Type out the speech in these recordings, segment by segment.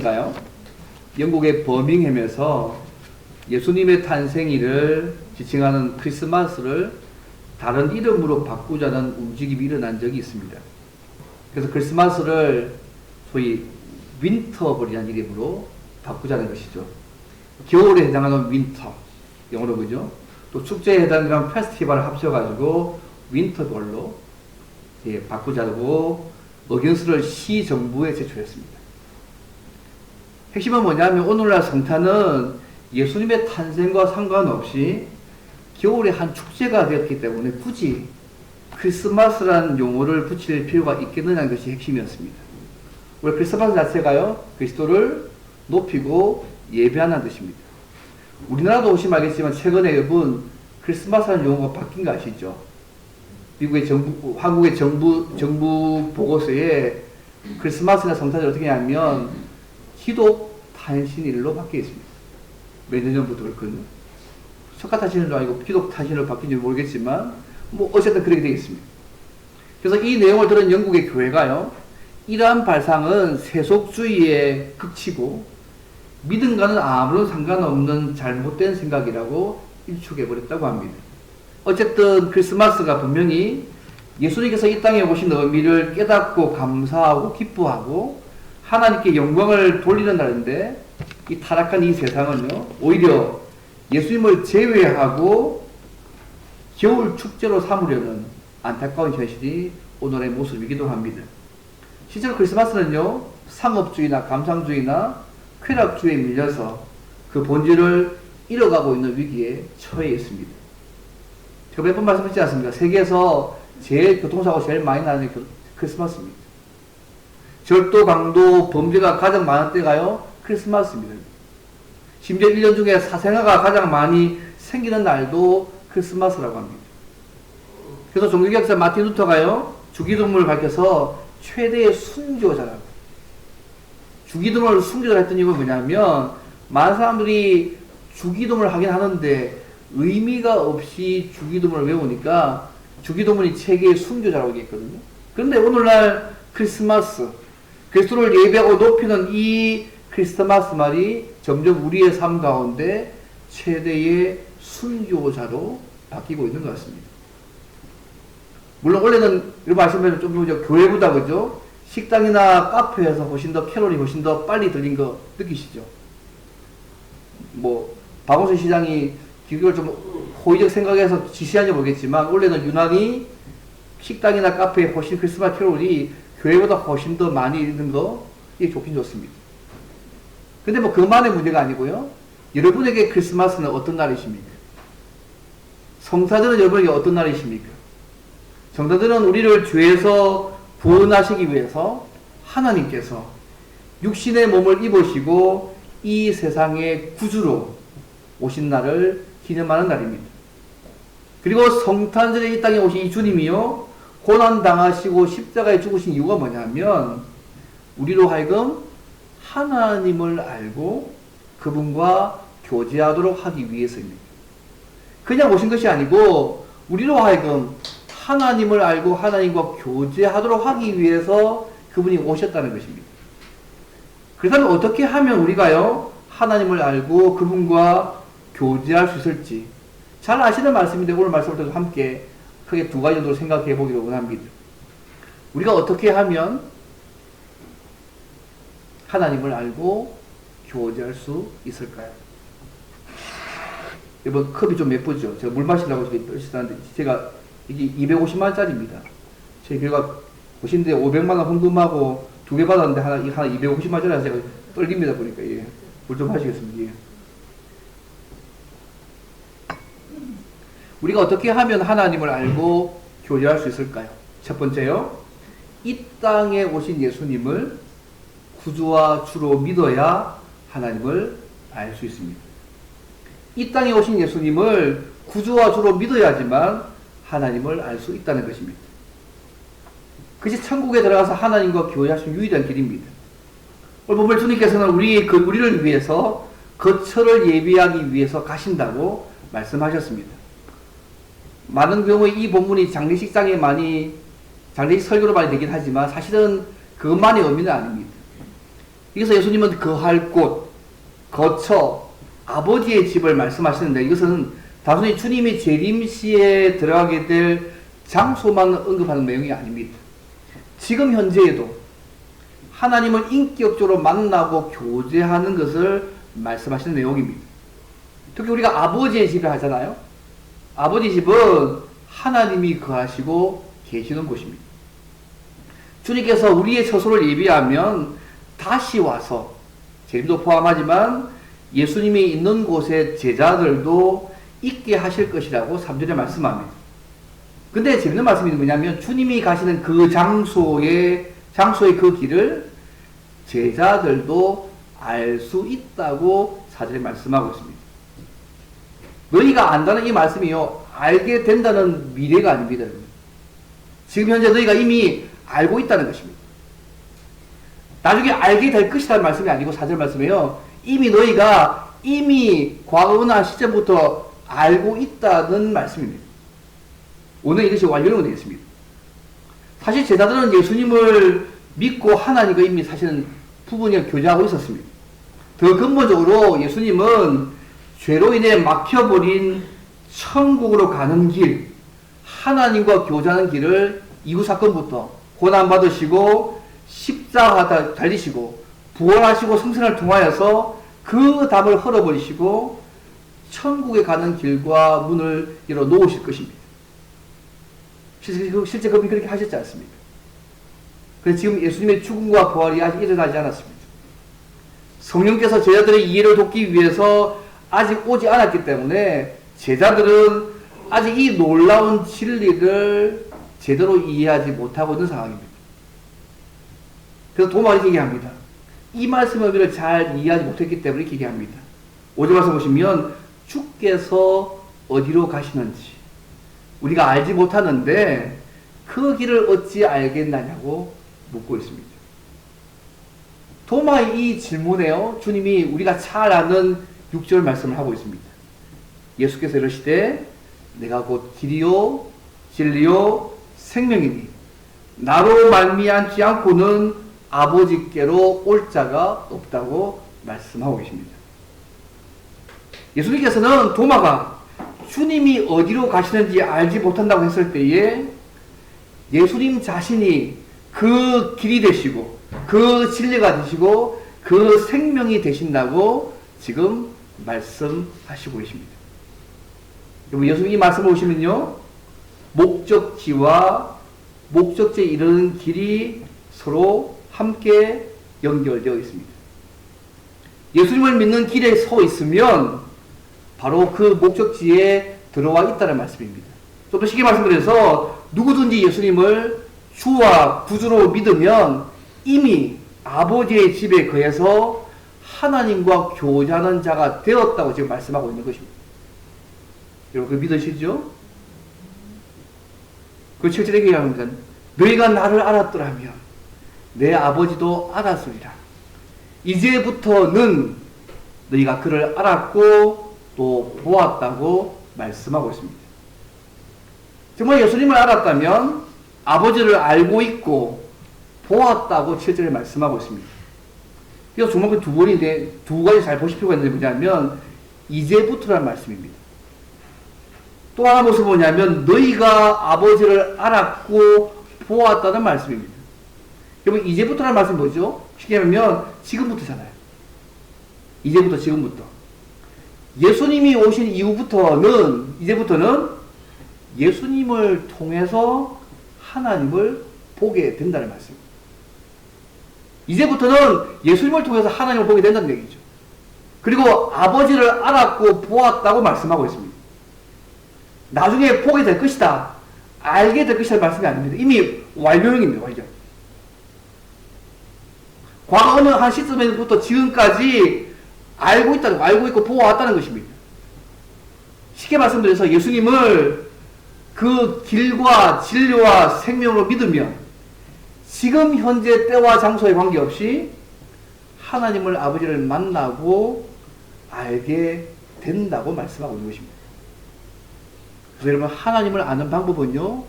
아십니까요? 영국의 버밍햄에서 예수님의 탄생일을 지칭하는 크리스마스를 다른 이름으로 바꾸자는 움직임이 일어난 적이 있습니다. 그래서 크리스마스를 소위 윈터볼이라는 이름으로 바꾸자는 것이죠. 겨울에 해당하는 윈터, 영어로 그죠? 또 축제에 해당하는 페스티벌을 합쳐가지고 윈터볼로 바꾸자고 의견서를 시정부에 제출했습니다. 핵심은 뭐냐면 오늘날 성탄은 예수님의 탄생과 상관없이 겨울에 한 축제가 되었기 때문에 굳이 크리스마스라는 용어를 붙일 필요가 있겠느냐는 것이 핵심이었습니다. 왜 크리스마스 자체가요, 그리스도를 높이고 예배하는 뜻입니다. 우리나라도 보시면 알겠지만 최근에 여러분 크리스마스라는 용어가 바뀐 거 아시죠? 미국의 한국의 정부 보고서에 크리스마스나 성탄을 어떻게 하냐면 기독 탄신일로 바뀌어 있습니다. 몇 년 전부터 그렇거든요. 석가 탄신일도 아니고 기독 탄신일로 바뀐지 모르겠지만 뭐 어쨌든 그렇게 되겠습니다. 그래서 이 내용을 들은 영국의 교회가요, 이러한 발상은 세속주의의 극치고 믿음과는 아무런 상관없는 잘못된 생각이라고 일축해버렸다고 합니다. 어쨌든 크리스마스가 분명히 예수님께서 이 땅에 오신 의미를 깨닫고 감사하고 기뻐하고 하나님께 영광을 돌리는 날인데, 이 타락한 이 세상은요, 오히려 예수님을 제외하고 겨울 축제로 삼으려는 안타까운 현실이 오늘의 모습이기도 합니다. 실제로 크리스마스는요, 상업주의나 감상주의나 쾌락주의에 밀려서 그 본질을 잃어가고 있는 위기에 처해 있습니다. 제가 몇 번 말씀드렸지 않습니까? 세계에서 제일 교통사고 제일 많이 나는 게 크리스마스입니다. 절도, 강도, 범죄가 가장 많은 때가요, 크리스마스입니다. 심지어 1년 중에 사생아가 가장 많이 생기는 날도 크리스마스라고 합니다. 그래서 종교개혁자 마틴 루터가요, 주기도문을 밝혀서 최대의 순교자라고. 주기도문을 순교자라 했던 이유가 뭐냐면, 많은 사람들이 주기도문을 하긴 하는데 의미가 없이 주기도문을 외우니까 주기도문이 체계의 순교자라고 얘기했거든요. 그런데 오늘날 크리스마스, 그리스도를 예배하고 높이는 이 크리스마스 말이 점점 우리의 삶 가운데 최대의 순교자로 바뀌고 있는 것 같습니다. 물론 원래는 여러분 아시면 좀 더 교회보다 그죠? 식당이나 카페에서 훨씬 더 캐롤이 훨씬 더 빨리 들린 거 느끼시죠? 뭐 박원순 시장이 기교를 좀 호의적 생각해서 지시한지 모르겠지만 원래는 유난히 식당이나 카페에 훨씬 크리스마스 캐롤이 교회보다 훨씬 더 많이 있는 거, 이게 좋긴 좋습니다. 근데 뭐 그만의 문제가 아니고요, 여러분에게 크리스마스는 어떤 날이십니까? 성사절은 여러분에게 어떤 날이십니까? 성사절은 우리를 죄에서 구원하시기 위해서 하나님께서 육신의 몸을 입으시고 이 세상의 구주로 오신 날을 기념하는 날입니다. 그리고 성탄절에 이 땅에 오신 이 주님이요, 고난당하시고 십자가에 죽으신 이유가 뭐냐면 우리로 하여금 하나님을 알고 그분과 교제하도록 하기 위해서입니다. 그냥 오신 것이 아니고 우리로 하여금 하나님을 알고 하나님과 교제하도록 하기 위해서 그분이 오셨다는 것입니다. 그렇다면 어떻게 하면 우리가요, 하나님을 알고 그분과 교제할 수 있을지 잘 아시는 말씀인데 오늘 말씀을 통해서 함께 크게 두 가지 정도로 생각해 보기를 원합니다. 우리가 어떻게 하면 하나님을 알고 교제할 수 있을까요? 여러분 컵이 좀 예쁘죠? 제가 물 마시려고 떨시다는데 제가 이게 250만원짜리입니다. 제 교회가 보신데 500만원 헌금하고 2개 받았는데 하나 250만원짜리 제가 떨립니다 보니까. 예. 물 좀 마시겠습니다. 예. 우리가 어떻게 하면 하나님을 알고 교제할 수 있을까요? 첫 번째요, 이 땅에 오신 예수님을 구주와 주로 믿어야 하나님을 알 수 있습니다. 이 땅에 오신 예수님을 구주와 주로 믿어야지만 하나님을 알 수 있다는 것입니다. 그것이 천국에 들어가서 하나님과 교제할 수 있는 유일한 길입니다. 오늘 보면 주님께서는 우리를 위해서 거처를 예비하기 위해서 가신다고 말씀하셨습니다. 많은 경우에 이 본문이 장례식장에 장례식 설교로 많이 되긴 하지만 사실은 그것만의 의미는 아닙니다. 여기서 예수님은 거할 곳, 거처, 아버지의 집을 말씀하시는데 이것은 단순히 주님이 재림시에 들어가게 될 장소만 언급하는 내용이 아닙니다. 지금 현재에도 하나님을 인격적으로 만나고 교제하는 것을 말씀하시는 내용입니다. 특히 우리가 아버지의 집을 하잖아요. 아버지 집은 하나님이 거하시고 계시는 곳입니다. 주님께서 우리의 처소를 예비하면 다시 와서, 재림도 포함하지만 예수님이 있는 곳에 제자들도 있게 하실 것이라고 3절에 말씀합니다. 근데 재밌는 말씀이 뭐냐면 주님이 가시는 그 장소의 그 길을 제자들도 알 수 있다고 4절에 말씀하고 있습니다. 너희가 안다는 이 말씀이요, 알게 된다는 미래가 아닙니다. 지금 현재 너희가 이미 알고 있다는 것입니다. 나중에 알게 될 것이라는 말씀이 아니고 4절 말씀이에요. 너희가 이미 과거나 시점부터 알고 있다는 말씀입니다. 오늘 이것이 완료는 되겠습니다. 사실 제자들은 예수님을 믿고 하나님과 이미 사실은 부분을 교제하고 있었습니다. 더 근본적으로 예수님은 죄로 인해 막혀버린 천국으로 가는 길, 하나님과 교제하는 길을 이후사건부터 고난받으시고 십자가 달리시고 부활하시고 승천을 통하여서 그 답을 헐어버리시고 천국에 가는 길과 문을 열어 놓으실 것입니다. 실제 그분이 그렇게 하셨지 않습니까? 그래서 지금 예수님의 죽음과 부활이 아직 일어나지 않았습니다. 성령께서 제자들의 이해를 돕기 위해서 아직 오지 않았기 때문에 제자들은 아직 이 놀라운 진리를 제대로 이해하지 못하고 있는 상황입니다. 그래서 도마가 이렇게 얘기합니다. 이 말씀을 우리를 잘 이해하지 못했기 때문에 이렇게 얘기합니다. 5절 말씀 보시면 주께서 어디로 가시는지 우리가 알지 못하는데 그 길을 어찌 알겠느냐고 묻고 있습니다. 도마의 이 질문에요, 주님이 우리가 잘 아는 6절 말씀을 하고 있습니다. 예수께서 이르시되 내가 곧 길이요 진리요 생명이니 나로 말미암지 않고는 아버지께로 올 자가 없다고 말씀하고 계십니다. 예수님께서는 도마가 주님이 어디로 가시는지 알지 못한다고 했을 때에 예수님 자신이 그 길이 되시고 그 진리가 되시고 그 생명이 되신다고 지금 말씀하시고 계십니다. 여러분, 예수님 이 말씀을 보시면요, 목적지와 목적지에 이르는 길이 서로 함께 연결되어 있습니다. 예수님을 믿는 길에 서 있으면 바로 그 목적지에 들어와 있다는 말씀입니다. 좀 더 쉽게 말씀드려서 누구든지 예수님을 주와 구주로 믿으면 이미 아버지의 집에 거해서 하나님과 교제하는 자가 되었다고 지금 말씀하고 있는 것입니다. 여러분, 그 믿으시죠? 그 7절에 얘기합니다. 너희가 나를 알았더라면 내 아버지도 알았으리라. 이제부터는 너희가 그를 알았고 또 보았다고 말씀하고 있습니다. 정말 예수님을 알았다면 아버지를 알고 있고 보았다고 7절에 말씀하고 있습니다. 그래서 정말 그 두 번인데 두 가지 잘 보실 필요가 있는데 뭐냐면 이제부터라는 말씀입니다. 또 하나 무슨 뭐냐면 너희가 아버지를 알았고 보았다는 말씀입니다. 여러분, 이제부터라는 말씀이 뭐죠? 쉽게 말하면 지금부터잖아요. 이제부터 지금부터. 예수님이 오신 이제부터는 예수님을 통해서 하나님을 보게 된다는 말씀입니다. 이제부터는 예수님을 통해서 하나님을 보게 된다는 얘기죠. 그리고 아버지를 알았고 보았다고 말씀하고 있습니다. 나중에 보게 될 것이다, 알게 될 것이라는 말씀이 아닙니다. 이미 완료형입니다. 완료. 과거 어느 한 시점에부터 지금까지 알고 있고 보아왔다는 것입니다. 쉽게 말씀드려서 예수님을 그 길과 진리와 생명으로 믿으면 지금 현재 때와 장소에 관계없이 하나님을 아버지를 만나고 알게 된다고 말씀하고 있는 것입니다. 그래서 여러분, 하나님을 아는 방법은요,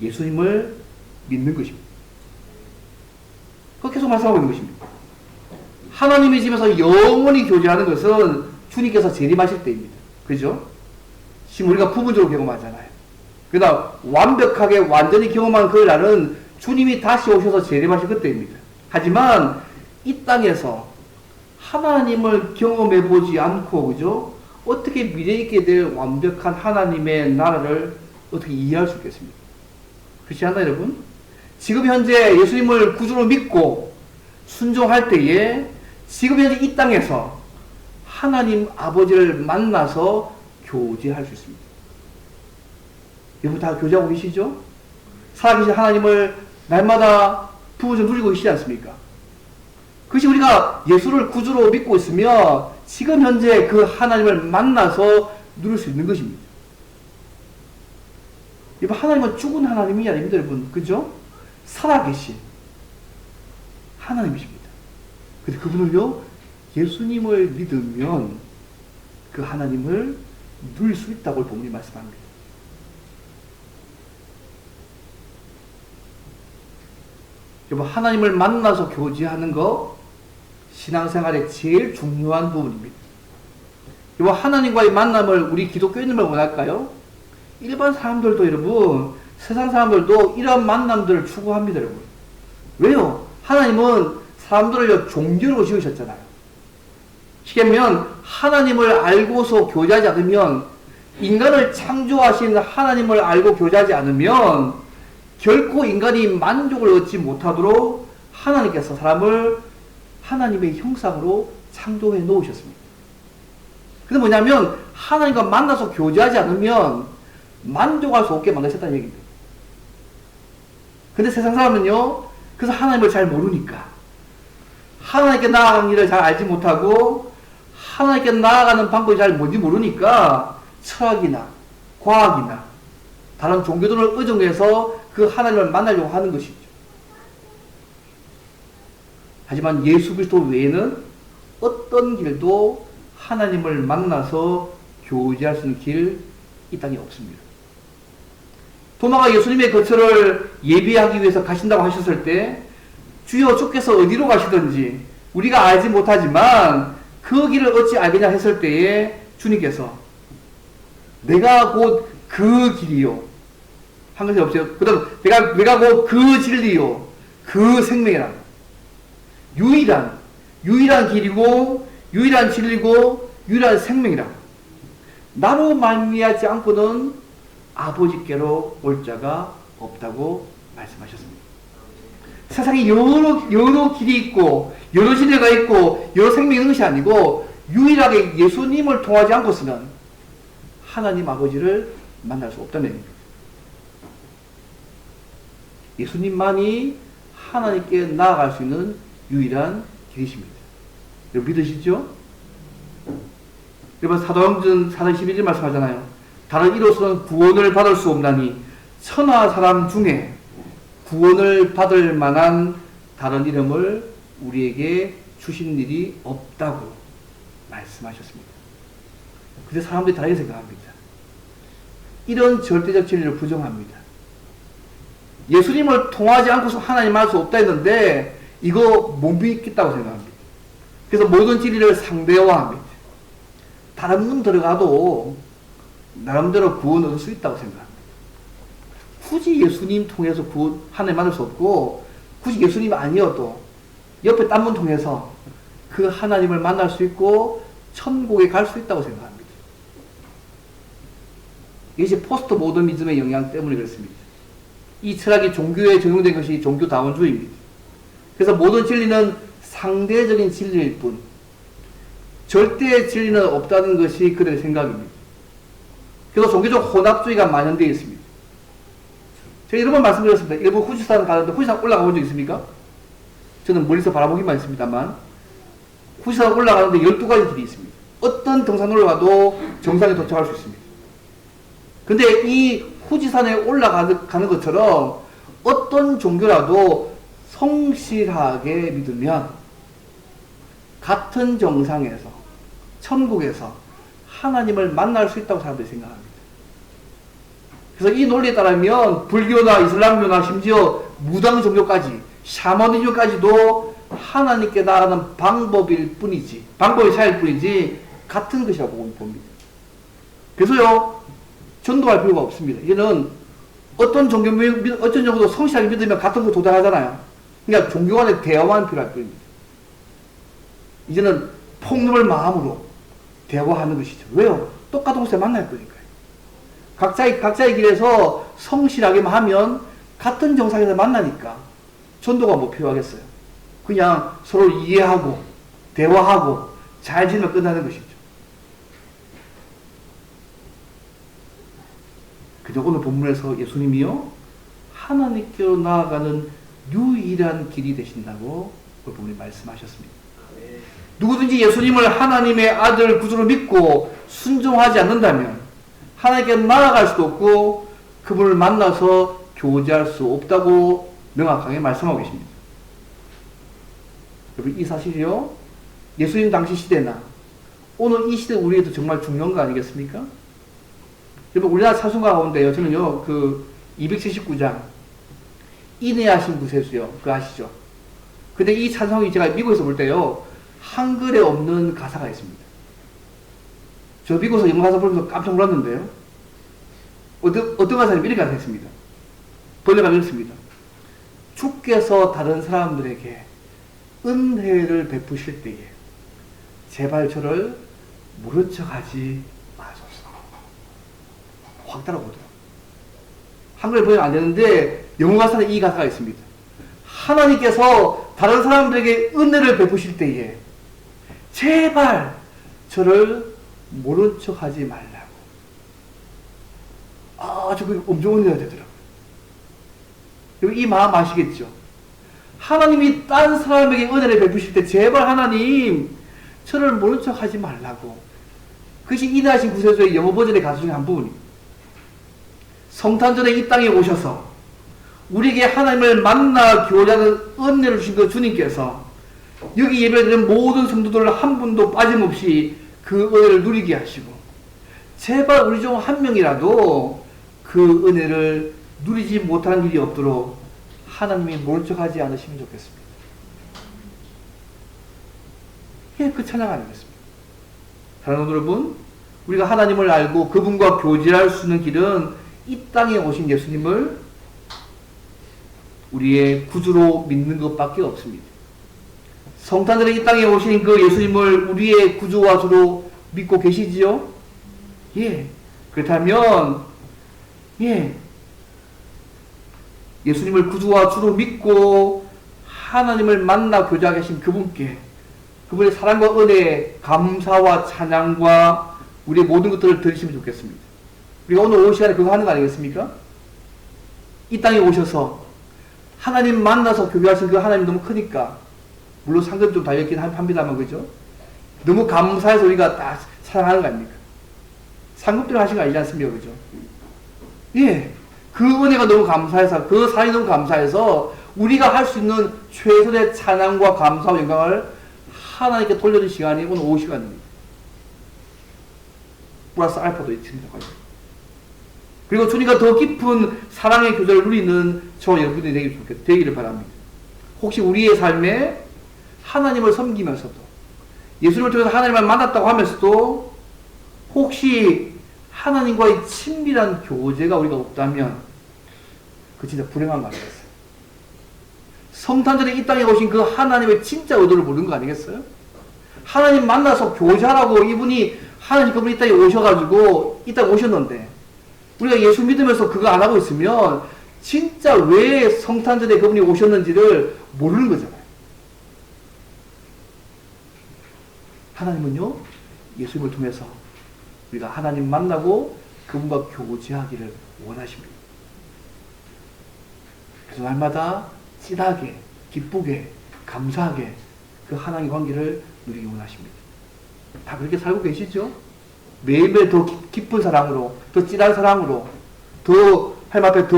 예수님을 믿는 것입니다. 그거 계속 말씀하고 있는 것입니다. 하나님의 집에서 영원히 교제하는 것은 주님께서 재림하실 때입니다. 그죠? 지금 우리가 부분적으로 경험하잖아요. 그러나 완벽하게 완전히 경험한 그 날은 주님이 다시 오셔서 재림하실 그때입니다. 하지만 이 땅에서 하나님을 경험해 보지 않고, 그죠? 어떻게 미래에 있게 될 완벽한 하나님의 나라를 어떻게 이해할 수 있겠습니까? 그렇지 않나요, 여러분? 지금 현재 예수님을 구주로 믿고 순종할 때에 지금 현재 이 땅에서 하나님 아버지를 만나서 교제할 수 있습니다. 여러분 다 교제하고 계시죠? 살아계신 하나님을 날마다 부부전 누리고 계시지 않습니까? 그것이 우리가 예수를 구주로 믿고 있으면 지금 현재 그 하나님을 만나서 누릴 수 있는 것입니다. 여러분, 하나님은 죽은 하나님이 아닙니다, 여러분. 그죠? 살아계신 하나님이십니다. 근데 그분을요, 예수님을 믿으면 그 하나님을 누릴 수 있다고 본문이 말씀합니다. 여러분, 하나님을 만나서 교제하는 거 신앙생활의 제일 중요한 부분입니다. 여러분, 하나님과의 만남을 우리 기독교인들만 원할까요? 일반 사람들도 여러분, 세상 사람들도 이러한 만남들을 추구합니다, 여러분. 왜요? 하나님은 사람들을 종교로 지으셨잖아요. 쉽게면 하나님을 알고서 교제하지 않으면, 인간을 창조하신 하나님을 알고 교제하지 않으면 결코 인간이 만족을 얻지 못하도록 하나님께서 사람을 하나님의 형상으로 창조해 놓으셨습니다. 그게 뭐냐면 하나님과 만나서 교제하지 않으면 만족할 수 없게 만드셨다는 얘기입니다. 근데 세상 사람은요, 그래서 하나님을 잘 모르니까, 하나님께 나아가는 일을 잘 알지 못하고 하나님께 나아가는 방법이 잘 뭔지 모르니까 철학이나 과학이나 다른 종교들을 의존해서 그 하나님을 만나려고 하는 것이죠. 하지만 예수 그리스도 외에는 어떤 길도 하나님을 만나서 교제할 수 있는 길, 이 땅에 없습니다. 도마가 예수님의 거처를 예비하기 위해서 가신다고 하셨을 때, 주여 주께서 어디로 가시든지 우리가 알지 못하지만 그 길을 어찌 알겠냐 했을 때에 주님께서 내가 곧 그 길이요 한 것이 없어요. 그 다음 내가 곧 그 진리요 그 생명이라. 유일한 길이고 유일한 진리고 유일한 생명이라. 나로 말미암지 않고는 아버지께로 올 자가 없다고 말씀하셨습니다. 세상에 여러 길이 있고 여러 진리가 있고 여러 생명이 있는 것이 아니고 유일하게 예수님을 통하지 않고서는 하나님 아버지를 만날 수 없다는 얘기입니다. 예수님만이 하나님께 나아갈 수 있는 유일한 길이십니다. 여러분 믿으시죠? 여러분 사도행전 4장 11절 말씀하잖아요. 다른 이로서는 구원을 받을 수 없나니 천하 사람 중에 구원을 받을 만한 다른 이름을 우리에게 주신 일이 없다고 말씀하셨습니다. 근데 사람들이 다르게 생각합니다. 이런 절대적 진리를 부정합니다. 예수님을 통하지 않고서 하나님 알 수 없다 했는데 이거 못 믿겠다고 생각합니다. 그래서 모든 진리를 상대화합니다. 다른 문 들어가도 나름대로 구원 얻을 수 있다고 생각합니다. 굳이 예수님 통해서 구원 하나님 만날 수 없고 굳이 예수님 아니어도 옆에 딴 문 통해서 그 하나님을 만날 수 있고 천국에 갈 수 있다고 생각합니다. 이것이 포스트 모더니즘의 영향 때문에 그렇습니다. 이 철학이 종교에 적용된 것이 종교다원주의입니다. 그래서 모든 진리는 상대적인 진리일 뿐 절대의 진리는 없다는 것이 그들의 생각입니다. 그래서 종교적 혼합주의가 만연되어 있습니다. 제가 여러 번 말씀드렸습니다. 일부 후지산 가는데 후지산 올라가 본 적 있습니까? 저는 멀리서 바라보기만 했습니다만 후지산 올라가는데 12가지 길이 있습니다. 어떤 등산 올라가도 정상에 도착할 수 있습니다. 근데 이 후지산에 올라가는 것처럼 어떤 종교라도 성실하게 믿으면 같은 정상에서 천국에서 하나님을 만날 수 있다고 사람들이 생각합니다. 그래서 이 논리에 따르면 불교나 이슬람교나 심지어 무당 종교까지 샤머니즘까지도 하나님께 나아가는 방법일 뿐이지, 방법의 차이일 뿐이지 같은 것이라고 봅니다. 그래서요, 전도할 필요가 없습니다. 이제는 어떤 정도도 성실하게 믿으면 같은 거 도달하잖아요. 그러니까 종교 간의 대화만 필요할 뿐입니다. 이제는 폭넓은 마음으로 대화하는 것이죠. 왜요? 똑같은 곳에 만날 거니까요. 각자의 길에서 성실하게만 하면 같은 정상에서 만나니까 전도가 뭐 필요하겠어요. 그냥 서로 이해하고 대화하고 잘 지내면 끝나는 것이죠. 그저 오늘 본문에서 예수님이요, 하나님께로 나아가는 유일한 길이 되신다고 오늘 본문에 말씀하셨습니다. 누구든지 예수님을 하나님의 아들 구주로 믿고 순종하지 않는다면 하나님께 나아갈 수도 없고 그분을 만나서 교제할 수 없다고 명확하게 말씀하고 계십니다. 여러분, 이 사실이요, 예수님 당시 시대나 오늘 이 시대 우리에도 정말 중요한 거 아니겠습니까? 여러분, 우리나라 찬송가 가운데요, 저는요, 279장 인내하신 구세주요, 그거 아시죠? 근데 이 찬송이 제가 미국에서 볼 때요, 한글에 없는 가사가 있습니다. 저 미국에서 영어 가사 보면서 깜짝 놀랐는데요. 어떤 가사는 이렇게 가사했습니다. 번역가 이렇습니다. 주께서 다른 사람들에게 은혜를 베푸실 때에 제발 저를 모른 척하지 마소서. 확 따라오더라고요. 한글에 번역 안 되는데 영어 가사는 이 가사가 있습니다. 하나님께서 다른 사람들에게 은혜를 베푸실 때에 제발 저를 모른 척 하지 말라고. 그게 엄청 은혜가 되더라고요. 여기 이 마음 아시겠죠? 하나님이 딴 사람에게 은혜를 베푸실 때 제발 하나님 저를 모른 척 하지 말라고. 그것이 인하신 구세주의 영어 버전의 가사 중에 한 부분입니다. 성탄절에 이 땅에 오셔서 우리에게 하나님을 만나 교제하는 은혜를 주신 그 주님께서 여기 예배드리는 모든 성도들 한 분도 빠짐없이 그 은혜를 누리게 하시고 제발 우리 중 한 명이라도 그 은혜를 누리지 못하는 일이 없도록 하나님이 모른 척하지 않으시면 좋겠습니다. 예, 그 찬양 아니겠습니까? 사랑하는 여러분, 우리가 하나님을 알고 그분과 교제할 수 있는 길은 이 땅에 오신 예수님을 우리의 구주로 믿는 것밖에 없습니다. 성탄절에 이 땅에 오신 그 예수님을 우리의 구주와 주로 믿고 계시지요? 예. 그렇다면, 예. 예수님을 구주와 주로 믿고 하나님을 만나 교제하게 하신 그분께 그분의 사랑과 은혜, 감사와 찬양과 우리의 모든 것들을 드리시면 좋겠습니다. 우리가 오늘 오후 시간에 그거 하는 거 아니겠습니까? 이 땅에 오셔서 하나님 만나서 교배하신 그 하나님이 너무 크니까, 물론 상급이 좀 달렸긴 합니다만, 그죠? 너무 감사해서 우리가 다 사랑하는 거 아닙니까? 상급대로 하신 거 아니지 않습니까? 그죠? 예. 그 은혜가 너무 감사해서, 그 사랑이 너무 감사해서 우리가 할 수 있는 최선의 찬양과 감사와 영광을 하나님께 돌려준 시간이 오늘 오후 시간입니다. 플러스 알파도 있습니다. 그리고 주님과 더 깊은 사랑의 교제를 누리는 저 여러분이 되기를 바랍니다. 혹시 우리의 삶에 하나님을 섬기면서도 예수님을 통해서 하나님을 만났다고 하면서도 혹시 하나님과의 친밀한 교제가 우리가 없다면 그 진짜 불행한 말이겠어요. 성탄절에 이 땅에 오신 그 하나님의 진짜 의도를 모르는 거 아니겠어요? 하나님 만나서 교제하라고 이분이 하나님 그분이 이 땅에 오셔가지고 이 땅에 오셨는데 우리가 예수 믿으면서 그거 안 하고 있으면 진짜 왜 성탄절에 그분이 오셨는지를 모르는 거잖아요. 하나님은요, 예수님을 통해서 우리가 하나님 만나고 그분과 교제하기를 원하십니다. 그래서 날마다 진하게, 기쁘게, 감사하게 그 하나님의 관계를 누리기 원하십니다. 다 그렇게 살고 계시죠? 매일매일 더 깊은 사랑으로, 더 진한 사랑으로, 더 하나님 앞에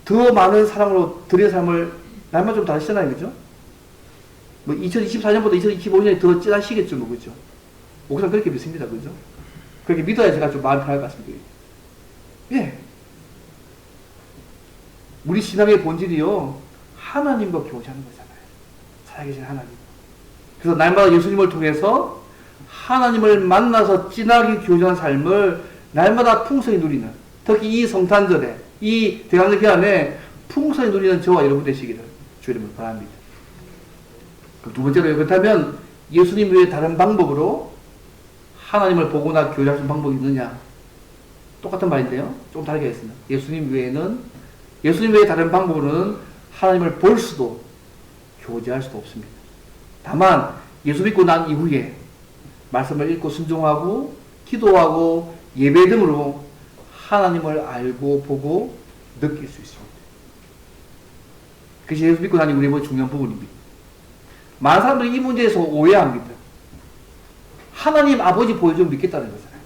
더 많은 사랑으로 드리는 삶을 날마다 좀 다르시잖아요, 그죠? 뭐 2024년보다 2025년이 더 진하시겠죠, 뭐, 그죠? 목사는 그렇게 믿습니다, 그죠? 그렇게 믿어야 제가 좀 마음이 편할 것 같습니다. 예. 우리 신앙의 본질이요, 하나님과 교제하는 거잖아요. 살아계신 하나님. 그래서 날마다 예수님을 통해서 하나님을 만나서 진하게 교제하는 삶을 날마다 풍성히 누리는, 특히 이 성탄절에, 이 대강절 기간에 풍성히 누리는 저와 여러분 되시기를 주 이름으로 바랍니다. 두 번째로, 그렇다면 예수님 외에 다른 방법으로 하나님을 보거나 교제할 수 있는 방법이 있느냐? 똑같은 말인데요. 조금 다르게 하겠습니다. 예수님 외에 다른 방법으로는 하나님을 볼 수도 교제할 수도 없습니다. 다만 예수 믿고 난 이후에 말씀을 읽고 순종하고 기도하고 예배 등으로 하나님을 알고 보고 느낄 수 있습니다. 그것이 예수 믿고 난 이후의 중요한 부분입니다. 많은 사람들이 이 문제에서 오해합니다. 하나님 아버지 보여주면 믿겠다는 거잖아요.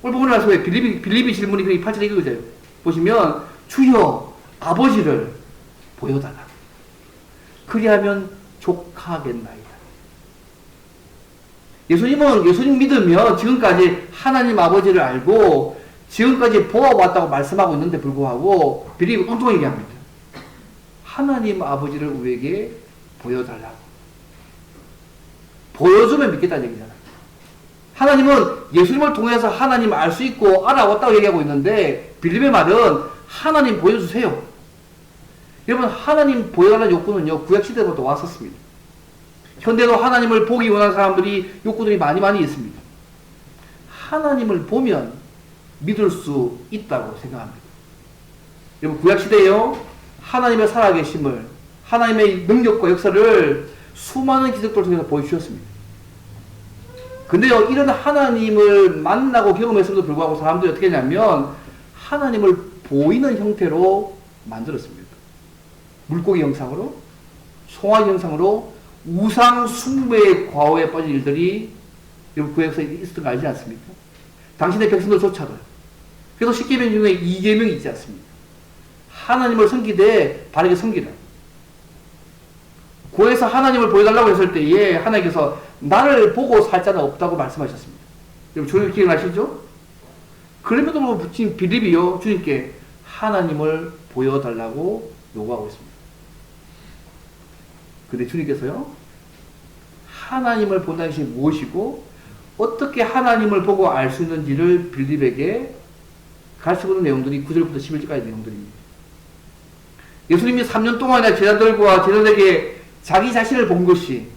오늘 본문 말씀에 빌립이 질문이 8절에 이거죠. 보시면 주여 아버지를 보여달라. 그리하면 족하겠나이다. 예수님 믿으면 지금까지 하나님 아버지를 알고 지금까지 보아왔다고 말씀하고 있는데 불구하고 빌립이 엉뚱하게 얘기합니다. 하나님 아버지를 우리에게 보여달라고. 보여주면 믿겠다는 얘기잖아요. 하나님은 예수님을 통해서 하나님 알 수 있고 알아왔다고 얘기하고 있는데 빌립의 말은 하나님 보여주세요. 여러분, 하나님 보여달라는 욕구는요, 구약시대부터 왔었습니다. 현대도 하나님을 보기 원하는 사람들이 욕구들이 많이 있습니다. 하나님을 보면 믿을 수 있다고 생각합니다. 여러분, 구약시대에요, 하나님의 살아계심을, 하나님의 능력과 역사를 수많은 기적들을 통해서 보여주셨습니다. 근데요, 이런 하나님을 만나고 경험했음에도 불구하고 사람들이 어떻게 했냐면 하나님을 보이는 형태로 만들었습니다. 물고기 형상으로, 송아지 형상으로 우상 숭배의 과오에 빠진 일들이 여러분 구약서에 있었던 거 알지 않습니까? 당신의 백성들조차도. 그래서 10계명 중에 2계명이 있지 않습니까? 하나님을 섬기되 바르게 섬기라. 구에서 하나님을 보여달라고 했을 때에 하나님께서 나를 보고 살 자는 없다고 말씀하셨습니다. 여러분 주님 기억나시죠? 그럼에도 붙인 빌립이요, 주님께 하나님을 보여달라고 요구하고 있습니다. 근데 주님께서요, 하나님을 본다는 것이 무엇이고 어떻게 하나님을 보고 알 수 있는지를 빌립에게 가르치고 있는 내용들이 9절부터 11절까지 내용들입니다. 예수님이 3년 동안이나 제자들과 제자들에게 자기 자신을 본 것이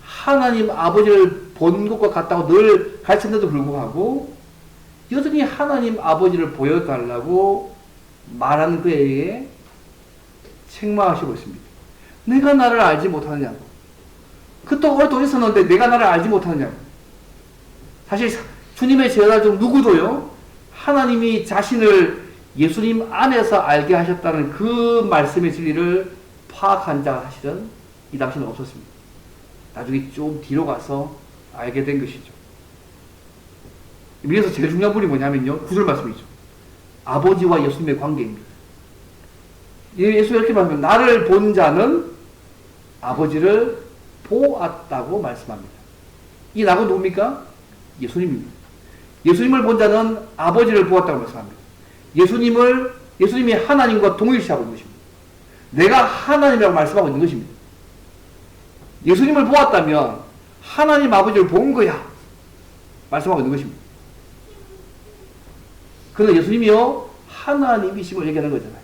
하나님 아버지를 본 것과 같다고 늘 가르쳤는데도 불구하고 여전히 하나님 아버지를 보여달라고 말하는 그에게 책망하시고 있습니다. 내가 나를 알지 못하느냐고. 그것도 오랫동안 있었는데 내가 나를 알지 못하느냐고. 사실 주님의 제자들 중 누구도요, 하나님이 자신을 예수님 안에서 알게 하셨다는 그 말씀의 진리를 파악한 자가 사실은 이 당시는 없었습니다. 나중에 좀 뒤로 가서 알게 된 것이죠. 여기서 제일 중요한 부분이 뭐냐면요, 9절 말씀이죠. 아버지와 예수님의 관계입니다. 예수가 이렇게 말합니다. 나를 본 자는 아버지를 보았다고 말씀합니다. 이 나가 누굽니까? 예수님입니다. 예수님을 본 자는 아버지를 보았다고 말씀합니다. 예수님이 하나님과 동일시하고 있는 것입니다. 내가 하나님이라고 말씀하고 있는 것입니다. 예수님을 보았다면 하나님 아버지를 본 거야 말씀하고 있는 것입니다. 그러나 예수님이요, 하나님이심을 얘기하는 거잖아요.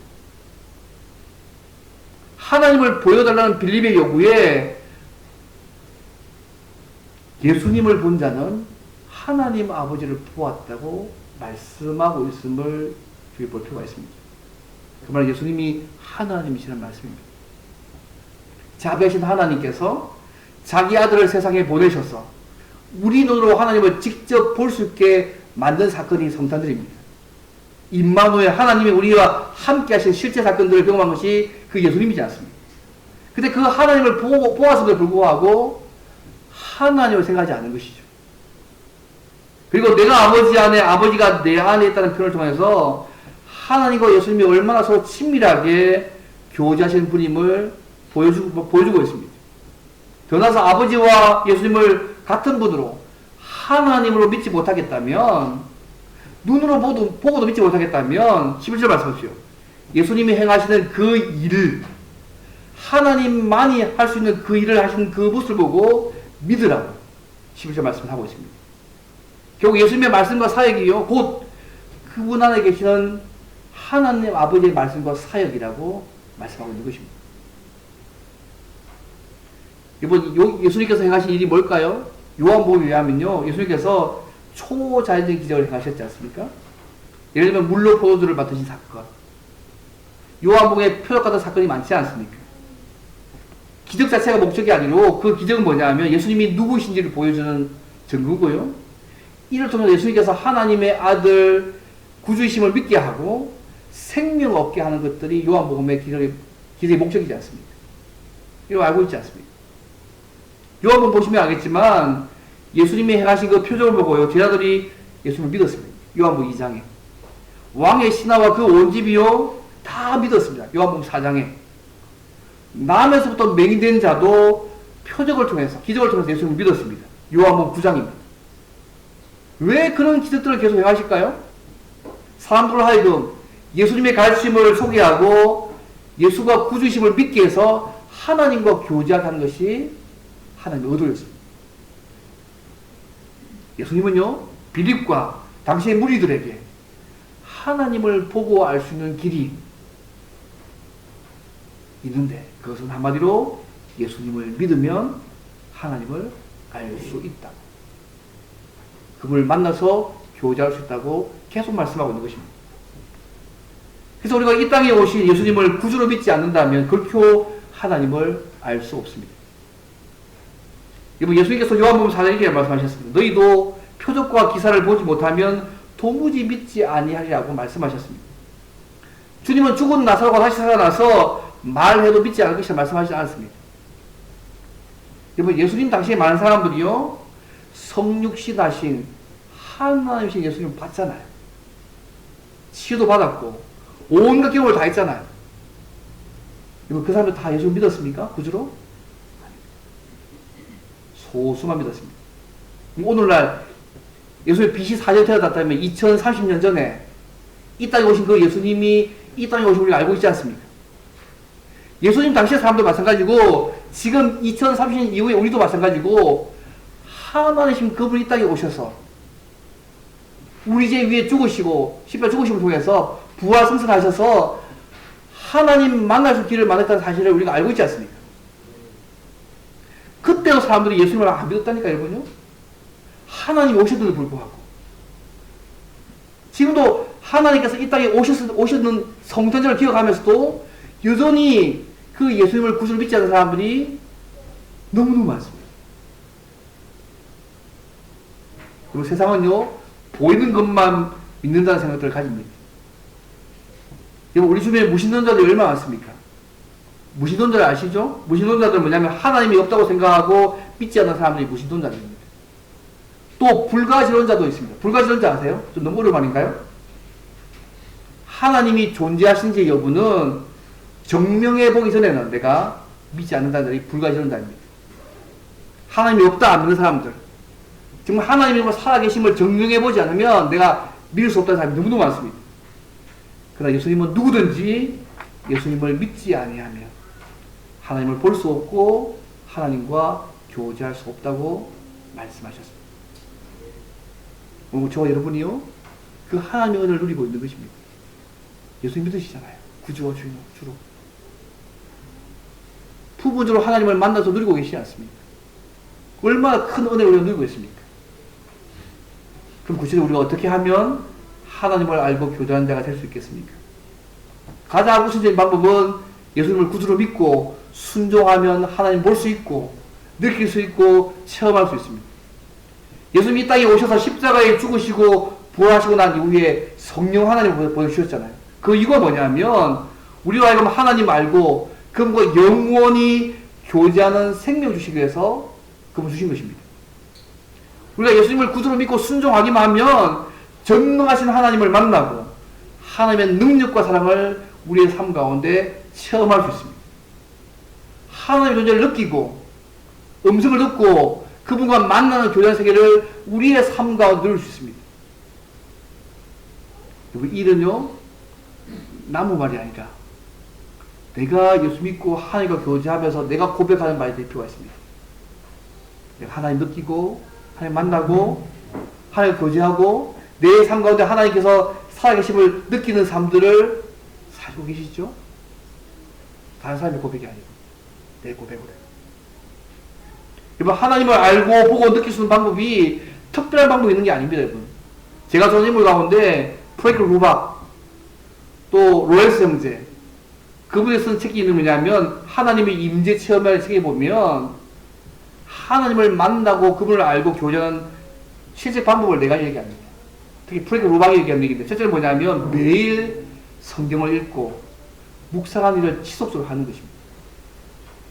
하나님을 보여달라는 빌립의 요구에 예수님을 본 자는 하나님 아버지를 보았다고 말씀하고 있음을 주의 볼 필요가 있습니다. 그 말은 예수님이 하나님이시라는 말씀입니다. 자비하신 하나님께서 자기 아들을 세상에 보내셔서 우리 눈으로 하나님을 직접 볼 수 있게 만든 사건이 성탄절입니다. 임마누엘, 하나님이 우리와 함께 하신 실제 사건들을 경험한 것이 그 예수님이지 않습니까? 근데 그 하나님을 보았음에도 불구하고 하나님을 생각하지 않는 것이죠. 그리고 내가 아버지 안에, 아버지가 내 안에 있다는 표현을 통해서 하나님과 예수님이 얼마나 서로 친밀하게 교제하시는 분임을 보여주고 있습니다. 더 나아가서 아버지와 예수님을 같은 분으로 하나님으로 믿지 못하겠다면, 눈으로 보고도 믿지 못하겠다면 11절 말씀하십시오. 예수님이 행하시는 그 일을 하나님만이 할 수 있는 그 일을 하시는 그 모습을 보고 믿으라고 11절 말씀을 하고 있습니다. 결국 예수님의 말씀과 사역이요, 곧 그분 안에 계시는 하나님 아버지의 말씀과 사역이라고 말씀하고 있는 것입니다. 이번 예수님께서 행하신 일이 뭘까요? 요한복음에 의하면요, 예수님께서 초자연적인 기적을 행하셨지 않습니까? 예를 들면 물로 포도주를 맡으신 사건, 요한복음에 표적 같은 사건이 많지 않습니까? 기적 자체가 목적이 아니고 그 기적은 뭐냐면 예수님이 누구신지를 보여주는 증거고요. 이를 통해서 예수님께서 하나님의 아들 구주이심을 믿게 하고 생명 얻게 하는 것들이 요한복음의 기적의 목적이지 않습니까? 이거 알고 있지 않습니까? 요한복음 보시면 알겠지만 예수님이 행하신 그 표적을 보고요, 제자들이 예수님을 믿었습니다. 요한복음 2장에 왕의 신하와 그 온 집이요 다 믿었습니다. 요한복음 4장에 남에서부터 맹인된 자도 표적을 통해서, 기적을 통해서 예수님을 믿었습니다. 요한복음 9장입니다. 왜 그런 기적들을 계속 행하실까요? 사람들을 하여금 예수님의 가르침을 소개하고 예수가 구주이심을 믿게 해서 하나님과 교제하게 하는 것이 하나님의 의도였습니다. 예수님은요, 빌립과 당시의 무리들에게 하나님을 보고 알 수 있는 길이 있는데, 그것은 한마디로 예수님을 믿으면 하나님을 알 수 있다. 그분을 만나서 교제할 수 있다고 계속 말씀하고 있는 것입니다. 그래서 우리가 이 땅에 오신 예수님을 구주로 믿지 않는다면 결코 하나님을 알 수 없습니다. 예수님께서 요한복음 4장 1절에 말씀하셨습니다. 너희도 표적과 기사를 보지 못하면 도무지 믿지 아니하리라고 말씀하셨습니다. 주님은 죽은 나사로가 다시 살아나서 말해도 믿지 않을 것이라 말씀하시지 않았습니다. 여러분, 예수님 당시에 많은 사람들이요, 성육신 하신 하나님이신 예수님을 봤잖아요. 치유도 받았고 온갖 경험을 다 했잖아요. 여러분, 그 사람들 다 예수를 믿었습니까? 구주로? 소수만 믿었습니다. 오늘날 예수의 BC 4년 태어났다면 2030년 전에 이 땅에 오신 그 예수님이 이 땅에 오신 우리가 알고 있지 않습니까? 예수님 당시의 사람도 마찬가지고 지금 2030년 이후에 우리도 마찬가지고 하나님이신 그분이 이 땅에 오셔서 우리 죄 위에 죽으시고 십자가 죽으심을 통해서 부활 승천하셔서 하나님 만날 수 길을 만들었다는 사실을 우리가 알고 있지 않습니까? 그때도 사람들이 예수님을 안 믿었다니까, 여러분요. 하나님이 오셨는데도 불구하고 지금도 하나님께서 이 땅에 오셨는 성탄절을 기억하면서도 여전히 그 예수님을 구주로 믿지 않는 사람들이 너무너무 많습니다. 그리고 세상은요, 보이는 것만 믿는다는 생각들을 가집니다. 여러분, 우리 주변에 무신론자들이 얼마나 많습니까? 무신론자를 아시죠? 무신론자들은 뭐냐면 하나님이 없다고 생각하고 믿지 않는 사람들이 무신론자들입니다. 또 불가지론자도 있습니다. 불가지론자 아세요? 좀 너무 어려운 말인가요? 하나님이 존재하신지 여부는 증명해 보기 전에는 내가 믿지 않는다는 사람이 불가지론자입니다. 하나님이 없다 안 믿는 사람들, 정말 하나님이 살아계심을 증명해 보지 않으면 내가 믿을 수 없다는 사람이 너무너무 많습니다. 그러나 예수님은 누구든지 예수님을 믿지 아니하면 하나님을 볼 수 없고 하나님과 교제할 수 없다고 말씀하셨습니다. 저와 여러분이요, 그 하나님의 은혜를 누리고 있는 것입니다. 예수님 믿으시잖아요. 구주와 주로. 부분적으로 하나님을 만나서 누리고 계시지 않습니까? 얼마나 큰 은혜를 우리가 누리고 있습니까? 그럼 구체적으로 우리가 어떻게 하면 하나님을 알고 교제하는 자가 될 수 있겠습니까? 가장 우선적인 방법은 예수님을 구주로 믿고 순종하면 하나님 볼 수 있고 느낄 수 있고 체험할 수 있습니다. 예수님이 이 땅에 오셔서 십자가에 죽으시고 부활하시고 난 이후에 성령 하나님을 보여주셨잖아요. 그 이유가 뭐냐면 우리가 하여금 하나님 알고 그분과 영원히 교제하는 생명 주시기 위해서 그분 주신 것입니다. 우리가 예수님을 구주로 믿고 순종하기만 하면 전능하신 하나님을 만나고 하나님의 능력과 사랑을 우리의 삶 가운데 체험할 수 있습니다. 하나님의 존재를 느끼고 음성을 듣고 그분과 만나는 교제의 세계를 우리의 삶 가운데 누릴 수 있습니다. 여러분, 일은요, 나무말이 아니라 내가 예수 믿고 하나님과 교제하면서 내가 고백하는 말이 될 필요가 있습니다. 내가 하나님 느끼고 하나님 만나고 하나님 교제하고 내 삶 가운데 하나님께서 살아계심을 느끼는 삶들을 살고 계시죠? 다른 사람의 고백이 아니고 내 고백으로. 여러분, 하나님을 알고 보고 느낄 수 있는 방법이 특별한 방법이 있는 게 아닙니다, 여러분. 제가 좋아하는 인물 가운데 프랭크 루박, 또 로렌스 형제, 그분이 쓴 책이 있는 뭐냐면 하나님의 임재 체험이라는 책에 보면 하나님을 만나고 그분을 알고 교제하는 실제 방법을 4가지 얘기합니다. 특히 프랭크 루박이 얘기하는 얘기인데, 첫째는 뭐냐면 매일 성경을 읽고 묵상하는 일을 지속적으로 하는 것입니다.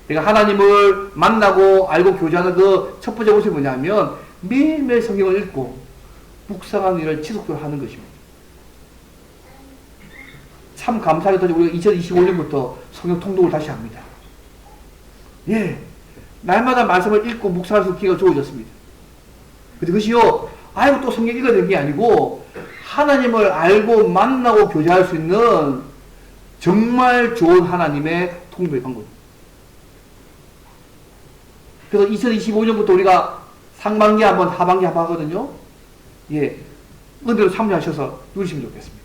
그러니까 하나님을 만나고 알고 교제하는 그 첫 번째 모습이 뭐냐면 매일매일 성경을 읽고 묵상하는 일을 지속적으로 하는 것입니다. 참 감사하게도 우리가 2025년부터 성경 통독을 다시 합니다. 예, 날마다 말씀을 읽고 묵상할 수 있는 기회가 주어졌습니다. 근데 그것이요, 아이고 또 성경 읽어야 되는 게 아니고 하나님을 알고 만나고 교제할 수 있는 정말 좋은 하나님의 통독의 방법입니다. 그래서 2025년부터 우리가 상반기 한번 하반기 한번 하거든요. 예, 은혜로 참여하셔서 누리시면 좋겠습니다.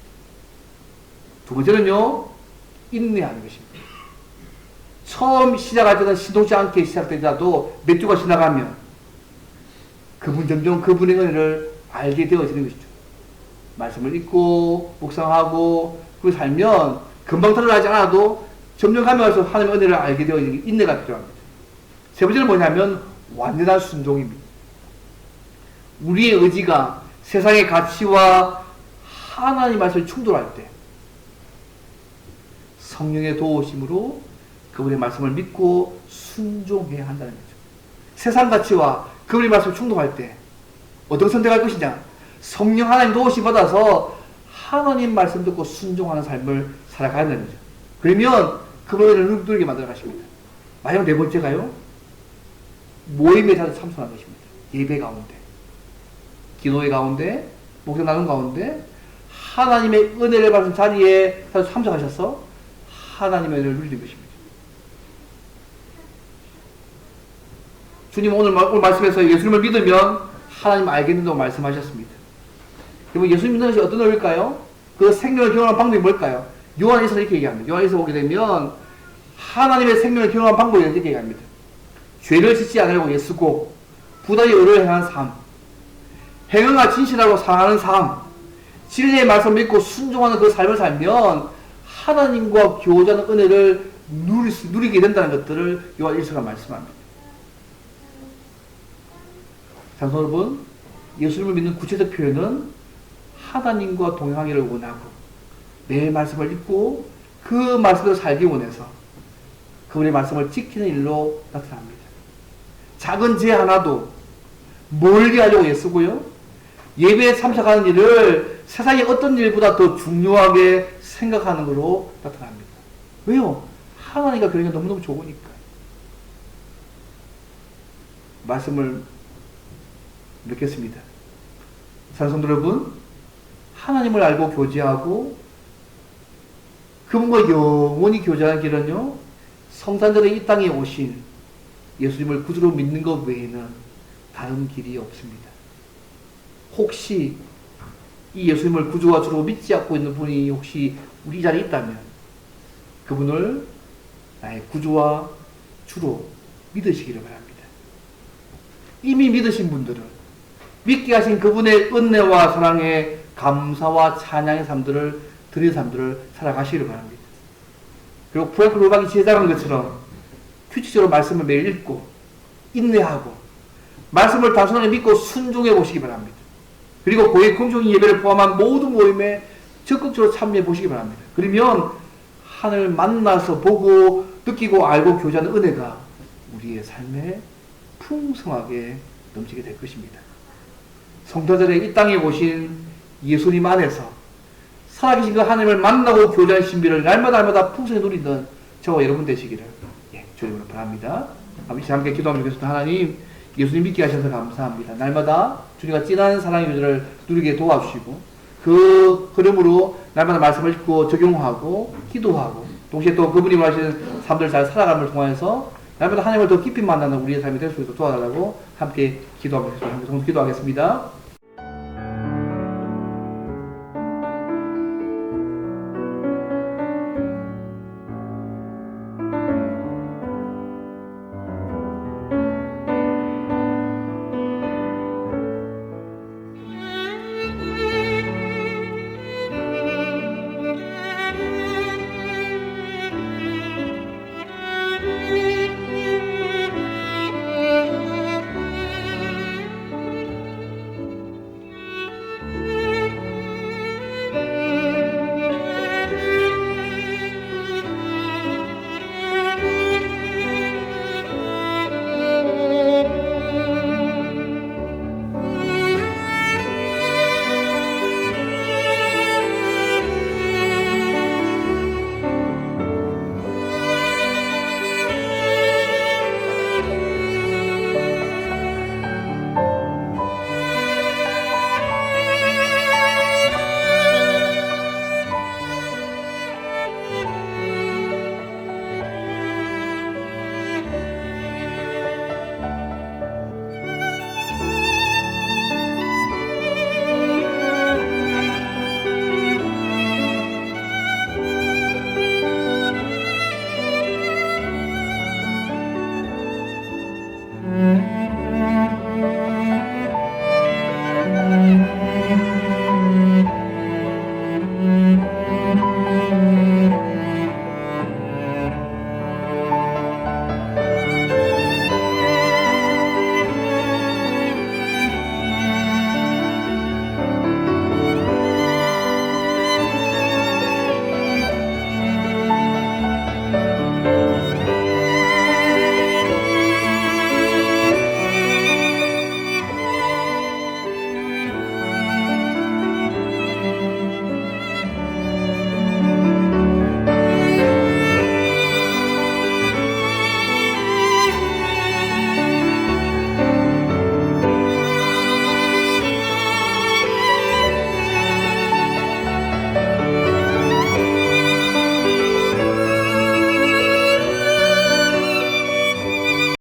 두 번째는요, 인내하는 것입니다. 처음 시작할 때는 시도치 않게 시작되더라도 몇 주가 지나가면 점점 그분의 은혜를 알게 되어지는 것이죠. 말씀을 읽고 묵상하고 그걸 살면 금방 드러나지 않아도 점점 가면서 하나님의 은혜를 알게 되어지는 인내가 필요합니다. 세 번째는 뭐냐면 완전한 순종입니다. 우리의 의지가 세상의 가치와 하나님 말씀을 충돌할 때 성령의 도우심으로 그분의 말씀을 믿고 순종해야 한다는 거죠. 세상 가치와 그분의 말씀을 충돌할 때 어떻게 선택할 것이냐? 성령 하나님 도우심 받아서 하나님 말씀 듣고 순종하는 삶을 살아가야 되는 거죠. 그러면 그분을 누리게 만들어 가십니다. 마지막 네 번째가요, 모임에 자주 참석하는 것입니다. 예배 가운데, 기도회 가운데, 목사 나눔 가운데 하나님의 은혜를 받은 자리에 자주 참석하셔서 하나님의 은혜를 누리는 것입니다. 주님 오늘 말씀에서 예수님을 믿으면 하나님 알겠는다고 말씀하셨습니다. 여러분, 예수님 믿는 것이 어떤 의미일까요? 그 생명을 경험하는 방법이 뭘까요? 요한에서 이렇게 얘기합니다. 요한에서 보게 되면 하나님의 생명을 경험하는 방법이 이렇게 얘기합니다. 죄를 짓지 않으려고 애쓰고 부단히 의를 행하는 삶, 행응과 진실하고 사랑하는 삶, 진리의 말씀 믿고 순종하는 그 삶을 살면 하나님과 교제하는 은혜를 누리게 된다는 것들을 요한 1서가 말씀합니다. 장소 여러분, 예수님을 믿는 구체적 표현은 하나님과 동행하기를 원하고 내 말씀을 읽고 그 말씀대로 살기 원해서 그분의 말씀을 지키는 일로 나타납니다. 작은 죄 하나도 멀리 하려고 애쓰고요, 예배에 참석하는 일을 세상의 어떤 일보다 더 중요하게 생각하는 것으로 나타납니다. 왜요? 하나님과 그러니까 너무너무 좋으니까. 말씀을 맺겠습니다. 사랑하는 성도 여러분, 하나님을 알고 교제하고 그분과 영원히 교제하는 길은요, 성산절에 이 땅에 오신 예수님을 구주로 믿는 것 외에는 다른 길이 없습니다. 혹시 이 예수님을 구주와 주로 믿지 않고 있는 분이 혹시 우리 자리에 있다면 그분을 나의 구주와 주로 믿으시기를 바랍니다. 이미 믿으신 분들은 믿게 하신 그분의 은혜와 사랑에 감사와 찬양의 삶들을 드리는 삶들을 살아가시기를 바랍니다. 그리고 프랭크 루박이 제작한 것처럼 규칙적으로 말씀을 매일 읽고 인내하고 말씀을 단순하게 믿고 순종해 보시기 바랍니다. 그리고 고객 공정인 예배를 포함한 모든 모임에 적극적으로 참여해 보시기 바랍니다. 그러면 하나님을 만나서 보고 느끼고 알고 교제하는 은혜가 우리의 삶에 풍성하게 넘치게 될 것입니다. 성도들의 이 땅에 오신 예수님 안에서 살아계신 그 하나님을 만나고 교제하는 신비를 날마다 풍성히 누리는 저와 여러분 되시기를 주님으로 바랍니다. 아버지 함께 기도하면 좋겠습니다. 하나님, 예수님 믿게 하셔서 감사합니다. 날마다 주님과 진한 사랑의 교제를 누리게 도와주시고 그 흐름으로 날마다 말씀을 읽고 적용하고 기도하고 동시에 또 그분이 말하시는 삶들 잘 살아감을 통해서 날마다 하나님을 더 깊이 만나는 우리의 삶이 될 수 있도록 도와달라고 함께 기도하겠습니다. 기도하겠습니다.